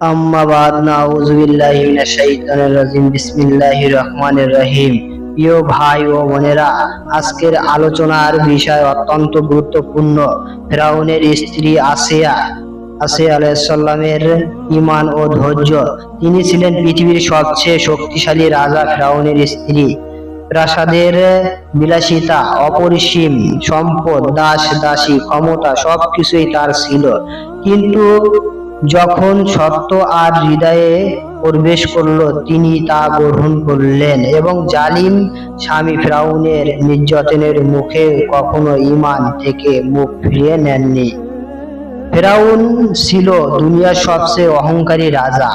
আম্মা বাদ নাউযু বিল্লাহি মিনাশ শাইতানির রাজিম বিসমিল্লাহির রহমানির রহিম। প্রিয় ভাই ও বোনেরা, আজকের আলোচনার বিষয় অত্যন্ত গুরুত্বপূর্ণ। ফেরাউনের স্ত্রী আসিয়া আলাইহিস সালামের ঈমান ও ধৈর্য। তিনি ছিলেন পৃথিবীর সবচেয়ে শক্তিশালী রাজা। ফেরাউনের স্ত্রী প্রাসাদের বিলাসিতা, অপরিসীম সম্পদ, দাস দাসী, ক্ষমতা সবকিছুই তার ছিল। কিন্তু যখন সত্য আর হৃদয়ে প্রবেশ করল, তিনি তা গ্রহণ করলেন এবং জালিম স্বামী ফিরআউনের নির্যাতনের মুখে কখনো ঈমান থেকে মুখ ফিরিয়ে নেননি। ফিরআউন ছিল দুনিয়ার সবচেয়ে অহংকারী রাজা।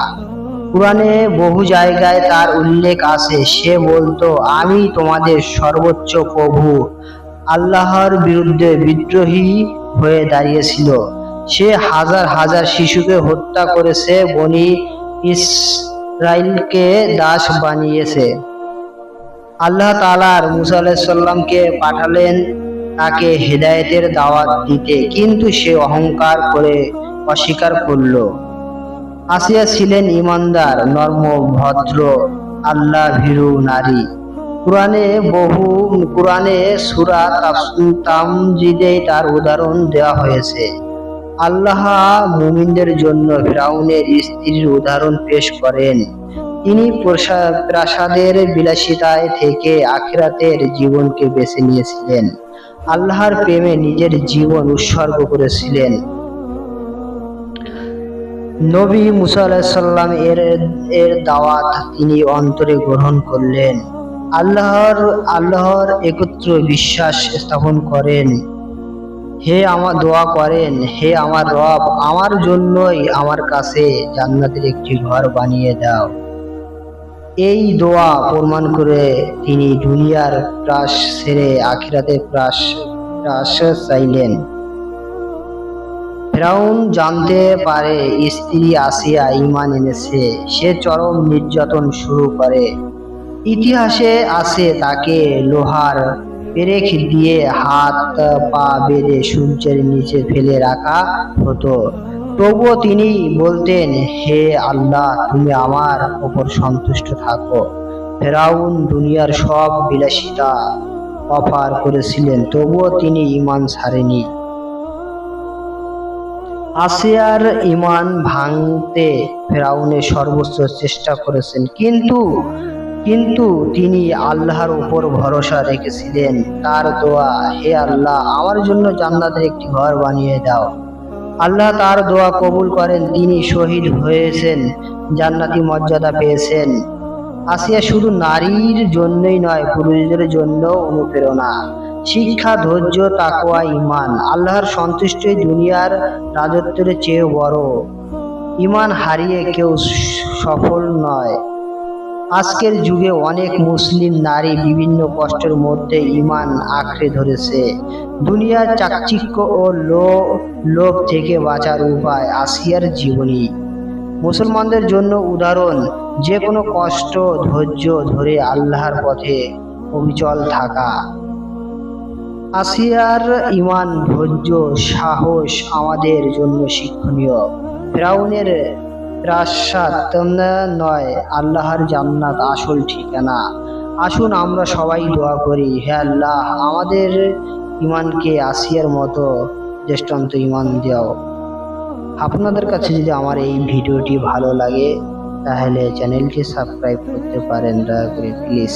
কুরআনে বহু জায়গায় তার উল্লেখ আছে। সে বলতো, আমি তোমাদের সর্বোচ্চ প্রভু। আল্লাহর বিরুদ্ধে বিদ্রোহী হয়ে দাঁড়িয়েছিল। সে হাজার হাজার শিশুকে হত্যা করেছে, বনী ইসরাইলকে দাস বানিয়েছে। আল্লাহ তাআলা মুসা আলাইহিস সালামকে পাঠালেন তাকে হেদায়েতের দাওয়াত দিতে, কিন্তু সে অহংকার করে অস্বীকার করল। আসিয়া ছিলেন ঈমানদার, নরম, ভদ্র, আল্লাহ ভীরু নারী। কুরআনে সূরা তামজিদে তার উদাহরণ দেওয়া হয়েছে। আল্লাহ মুমিনদের জন্য ফিরআউনের স্ত্রীর উদাহরণ পেশ করেন। তিনি প্রাসাদের বিলাসিতায় থেকে আখিরাতের জীবনকে বেছে নিয়েছিলেন। আল্লাহর প্রেমে নিজের জীবন উৎসর্গ করেছিলেন। নবী মুসা আলাইহিস সালাম এর দাওয়াত তিনি অন্তরে গ্রহণ করলেন। আল্লাহর একত্র বিশ্বাস স্থাপন করেন। দোয়া করেন, হে আমার রব, আমার জন্যই আমার কাছে জান্নাতের একটি ঘর বানিয়ে দাও। এই দোয়া প্রমাণ করে তিনি দুনিয়ার প্রাস ছেড়ে আখিরাতের প্রাস চাইলেন। ফিরআউন জানতে পারে স্ত্রী আসিয়া ঈমান এনেছে। সে চরম নির্যাতন শুরু করে। ইতিহাসে আছে তাকে লোহার পেরেক দিয়ে হাত পা বেঁধে সূর্যের নিচে ফেলে রাখা হতো। তবুও তিনি বলতেন, হে আল্লাহ, তুমি আমার উপর সন্তুষ্ট থাকো। ফিরআউন দুনিয়ার সব বিলাসিতা অফার করেছিলেন, তবুও তিনি ঈমান ছাড়েনি। আসিয়ার ঈমান ভাঙতে ফিরআউনের সর্বোচ্চ চেষ্টা করেছেন, কিন্তু তিনি আল্লাহর উপর ভরসা রেখেছিলেন। তার দোয়া, হে আল্লাহ, আমার জন্য জান্নাতের একটি ঘর বানিয়ে দাও। আল্লাহ তার দোয়া কবুল করেন। তিনি শহীদ হয়েছেন, জান্নাতি মর্যাদা পেয়েছেন। আসিয়া শুধু নারীর জন্যই নয়, পুরুষদের জন্য অনুপ্রেরণা, শিক্ষা, ধৈর্য, তাকওয়া, ঈমান। আল্লাহর সন্তুষ্টি দুনিয়ার রাজত্বের চেয়ে বড়। ঈমান হারিয়ে কেউ সফল নয়। আজকের যুগে অনেক মুসলিম নারী বিভিন্ন কষ্টের মধ্যে ঈমান আঁকড়ে ধরেছে। দুনিয়ার চাকচিক্য ও লোভ থেকে বাঁচার উপায় আসিয়ার জীবনী মুসলমানদের জন্য উদাহরণ। যে কোনো কষ্ট ধৈর্য ধরে আল্লাহর পথে অবিচল থাকা। আসিয়ার ঈমান, ধৈর্য, সাহস আমাদের জন্য শিক্ষণীয়। ফিরআউনের প্রাসাদ নয়, আল্লাহর জান্নাত আসল ঠিকানা। আসুন আমরা সবাই দোয়া করি, হে আল্লাহ, আমাদের ঈমানকে আসিয়ার মতো দৃষ্টান্ত ঈমান দাও। আপনাদের কাছে যদি আমার এই ভিডিওটি ভালো লাগে তাহলে চ্যানেলটি সাবস্ক্রাইব করতে পারেন, দয়া করে প্লিজ।